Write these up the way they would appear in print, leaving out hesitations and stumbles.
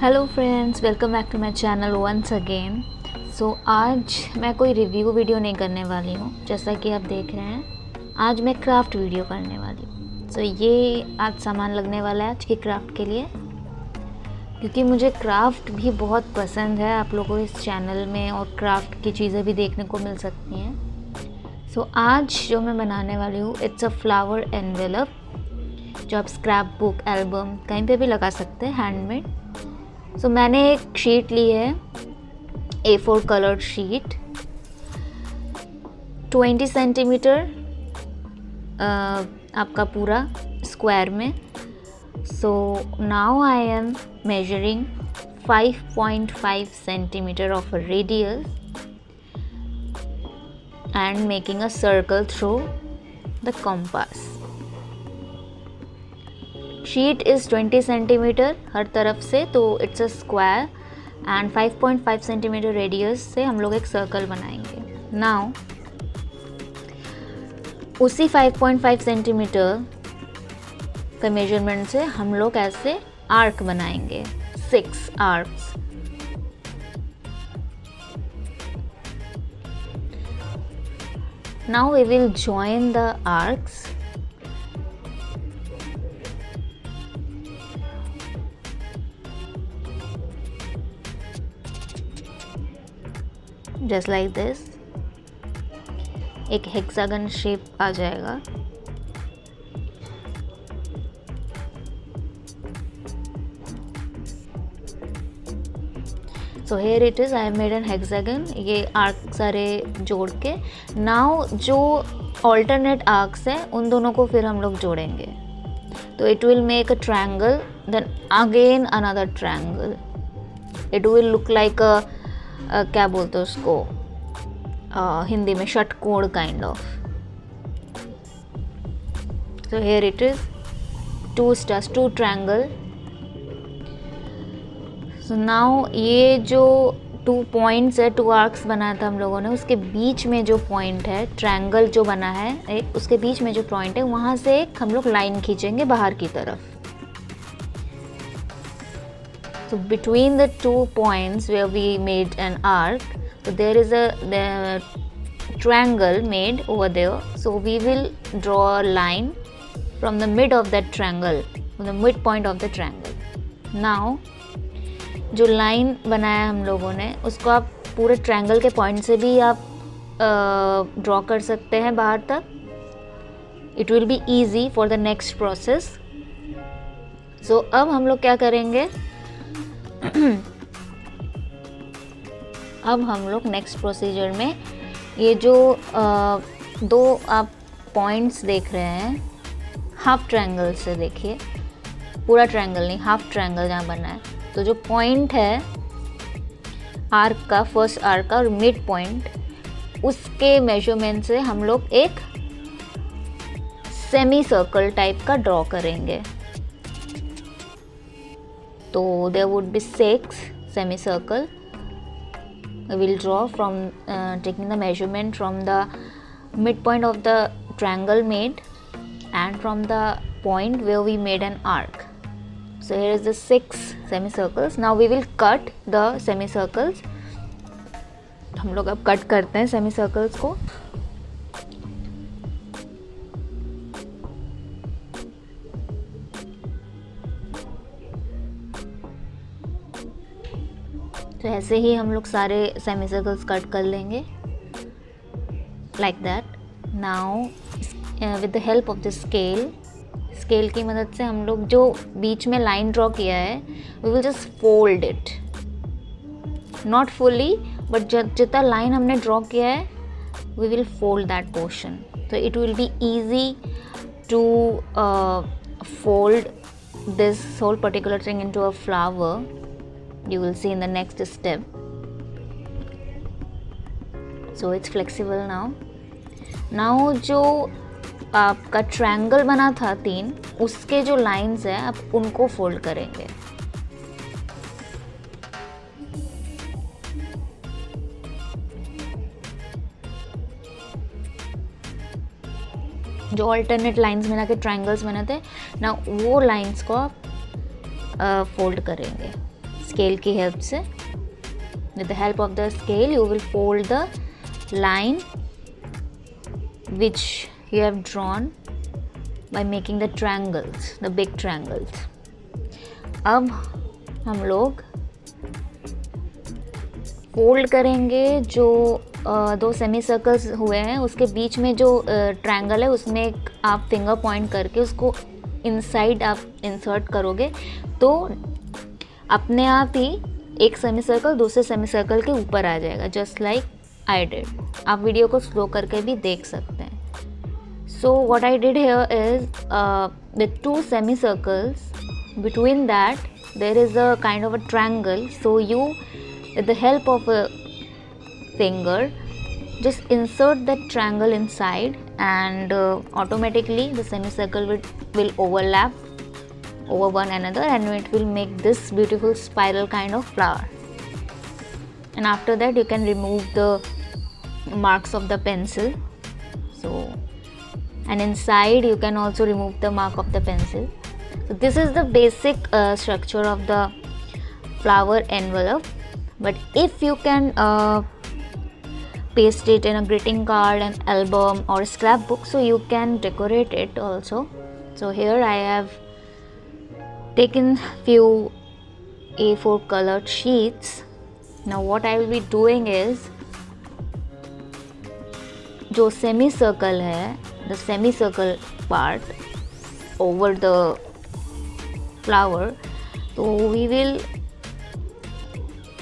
Hello friends, welcome back to my channel once again. So आज मैं कोई review video नहीं करने वाली हूँ, जैसा कि आप देख रहे हैं। आज मैं क्राफ्ट वीडियो करने वाली हूँ। सो ये आज सामान लगने वाला है आज की क्राफ्ट के लिए, क्योंकि मुझे क्राफ्ट भी बहुत पसंद है। आप लोगों को इस चैनल में और क्राफ्ट की चीज़ें भी देखने को मिल सकती हैं। सो आज जो मैं बनाने वाली हूँ, इट्स अ फ्लावर एनवेलप, जो आप स्क्रैप बुक, एल्बम कहीं पे भी लगा सकते हैं, हैंडमेड। सो मैंने एक शीट ली है, A4 कलर्ड शीट, 20 सेंटीमीटर आपका पूरा स्क्वायर में। So now I am measuring 5.5 centimetre of a radius and making a circle through the compass. Sheet is 20 centimetre हर तरफ से, तो it's a square and 5.5 centimetre radius से हम लोग एक सर्कल बनाएंगे। नाउ उसी 5.5 सेंटीमीटर का मेजरमेंट से हम लोग ऐसे आर्क बनाएंगे, 6 arcs. Now we will join the arcs just like this. एक हेक्सागन शेप आ जाएगा। So here it is, I have made an hexagon. ये आर्क सारे जोड़ के नाउ जो ऑल्टरनेट आर्क्स हैं उन दोनों को फिर हम लोग जोड़ेंगे, तो it will make a triangle, then again another triangle. It will look like a क्या बोलते हैं उसको हिंदी में, षटकोण kind of. So here it is 2 stars, 2 triangle. So now ये जो 2 पॉइंट्स है, 2 आर्क्स बनाया था हम लोगों ने, उसके बीच में जो पॉइंट है, ट्रायंगल जो बना है एक, उसके बीच में जो पॉइंट है वहाँ से एक हम लोग लाइन खींचेंगे बाहर की तरफ। So between the 2 points where we made an arc, so there is the triangle made over there. So we will draw a line from the mid of that triangle, from the midpoint of the triangle. Now जो line बनाया हम लोगों ने, उसको आप पूरे triangle के point से भी आप ड्रॉ कर सकते हैं बाहर तक। It will be easy for the next process. So अब हम लोग क्या करेंगे, अब हम लोग नेक्स्ट प्रोसीजर में ये जो 2 आप पॉइंट्स देख रहे हैं, हाफ ट्रायंगल से देखिए, पूरा ट्रायंगल नहीं, हाफ ट्रायंगल जहाँ बना है, तो जो पॉइंट है आर्क का, फर्स्ट आर्क का और मिड पॉइंट, उसके मेजरमेंट से हम लोग एक सेमी सर्कल टाइप का ड्रॉ करेंगे। तो there would be 6 semicircle. We will draw from taking the measurement from the midpoint of the triangle made and from the point where we made an arc. So here is the 6 semicircles. Now we will cut the semicircles. हम लोग अब cut करते हैं semicircles को। तो ऐसे ही हम लोग सारे सेमी सर्कल्स कट कर लेंगे, like that. Now with the help of the scale की मदद से हम लोग जो बीच में लाइन ड्रॉ किया है, we will just fold it, not fully, but जितना लाइन हमने ड्रॉ किया है we will fold that portion. तो it will be easy to fold this whole particular thing into a flower. You will see in the next step. So it's flexible now. Now जो आपका triangle बना था 3, उसके जो lines हैं आप उनको फोल्ड करेंगे। जो अल्टरनेट लाइंस बना के ट्रायंगल्स बने थे ना, वो लाइंस को आप फोल्ड करेंगे स्केल की हेल्प से. With the help of the scale you will fold the line which you have drawn by making the triangles, the big triangles. अब हम लोग फोल्ड करेंगे जो दो सेमी सर्कल्स हुए हैं उसके बीच में जो ट्रायंगल है उसमें आप फिंगर पॉइंट करके उसको इनसाइड आप इंसर्ट करोगे तो अपने आप ही एक सेमी सर्कल दूसरे सेमी सर्कल के ऊपर आ जाएगा, जस्ट लाइक आई डिड. आप वीडियो को स्लो करके भी देख सकते हैं. So what I did here is with two semi circles, between that there is a kind of a triangle, so you with the help of a finger just insert that triangle inside and automatically the semicircle will overlap over one another and it will make this beautiful spiral kind of flower. And after that you can remove the marks of the pencil. So and inside you can also remove the mark of the pencil. So this is the basic structure of the flower envelope, but if you can paste it in a greeting card, an album or scrapbook, so you can decorate it also. So here I have taken few A4 colored sheets. Now what I will be doing is जो semicircle है, the semicircle part over the flower, so we will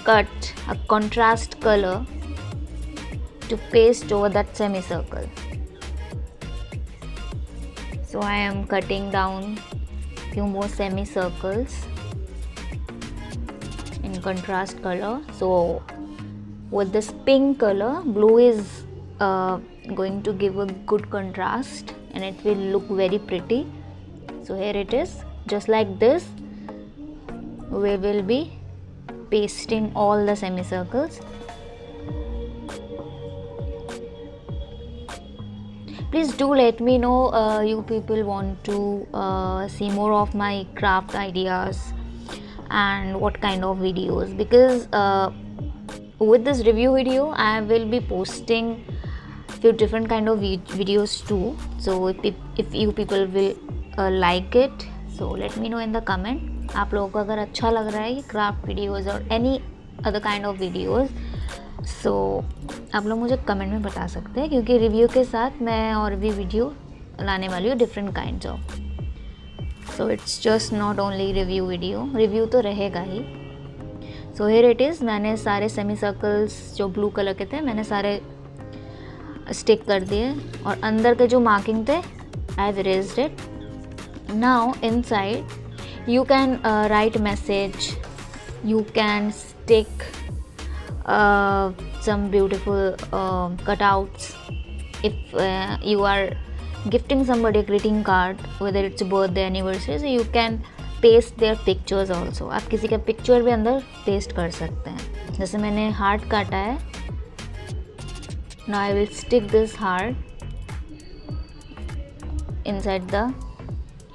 cut a contrast color to paste over that semicircle. So I am cutting down few more semicircles in contrast color. So with this pink color, blue is going to give a good contrast and it will look very pretty. So here it is, just like this we will be pasting all the semicircles. Please do let me know you people want to see more of my craft ideas and what kind of videos, because with this review video I will be posting few different kind of videos too. So if you people will like it, so let me know in the comment. आप लोगों को अगर अच्छा लग रहा है ये craft videos और any other kind of videos, so आप लोग मुझे कमेंट में बता सकते हैं, क्योंकि रिव्यू के साथ मैं और भी वीडियो लाने वाली हूँ different kinds of. So it's just not only review video, review तो रहेगा ही. सो हियर इट इज़, मैंने सारे सेमी सर्कल्स जो ब्लू कलर के थे मैंने सारे स्टिक कर दिए और अंदर के जो मार्किंग थे I have erased it. Now inside you can write message, you can stick some beautiful cutouts. If you are gifting somebody a greeting card, whether it's a birthday, anniversary, so you can paste their pictures also. आप किसी का picture भी अंदर paste कर सकते हैं. जैसे मैंने हार्ट काटा है, now I will stick this heart inside the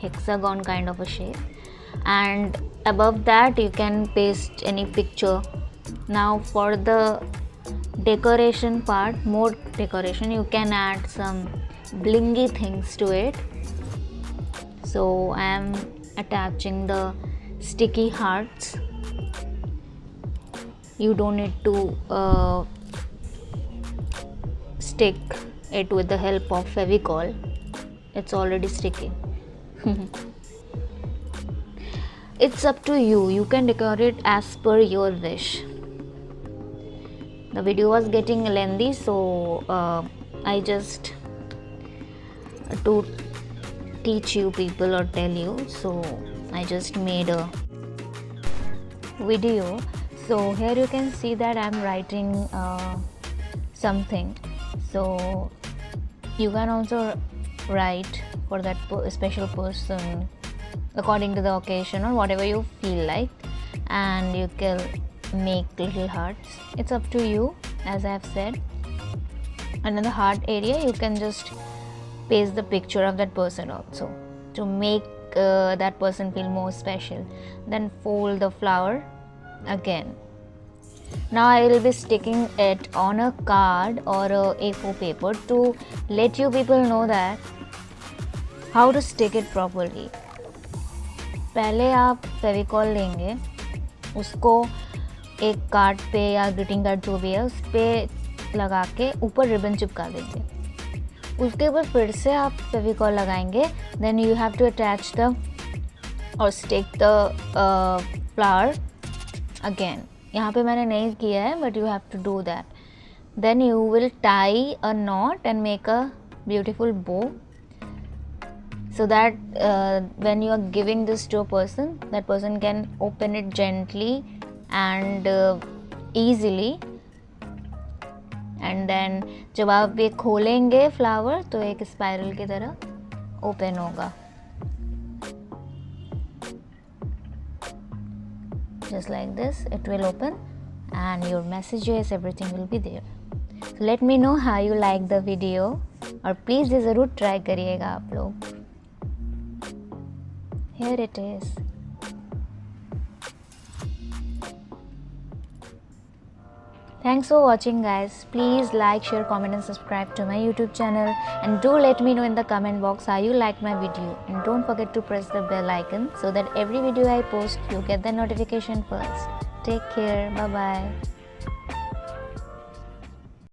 hexagon kind of a shape, and above that you can paste any picture. Now for the decoration part, more decoration, you can add some blingy things to it. So I am attaching the sticky hearts. You don't need to stick it with the help of Fevicol, it's already sticky. It's up to you, you can decorate as per your wish. The video was getting lengthy, so I just to teach you people or tell you, so I just made a video. So here you can see that I'm writing something, so you can also write for that special person according to the occasion or whatever you feel like, and you can make little hearts. It's up to you, as I have said. And in the heart area you can just paste the picture of that person also to make that person feel more special. Then fold the flower again. Now I will be sticking it on a card or a A4 paper to let you people know that how to stick it properly. पहले आप फेविकॉल लेंगे, उसको एक card पे या greeting card जो भी है उस पर लगा के ऊपर रिबन चिपका देंगे. उसके ऊपर फिर से आप फेविकॉल लगाएंगे. Then you have to attach the और स्टिक द फ्लावर अगेन. यहाँ पे मैंने नहीं किया है but you have to do that. Then you will tie a knot and make a beautiful bow so that when you are giving this to a person, that person can open it gently and easily. And then जब आप ये खोलेंगे flower तो एक spiral की तरह open होगा. Just like this it will open and your messages, everything will be there. So let me know how you like the video और प्लीज़ ये ज़रूर ट्राई करिएगा आप लोग. Here it is. Thanks for watching guys. Please like, share, comment and subscribe to my YouTube channel, and do let me know in the comment box how you like my video, and don't forget to press the bell icon so that every video I post you get the notification first. Take care. Bye bye.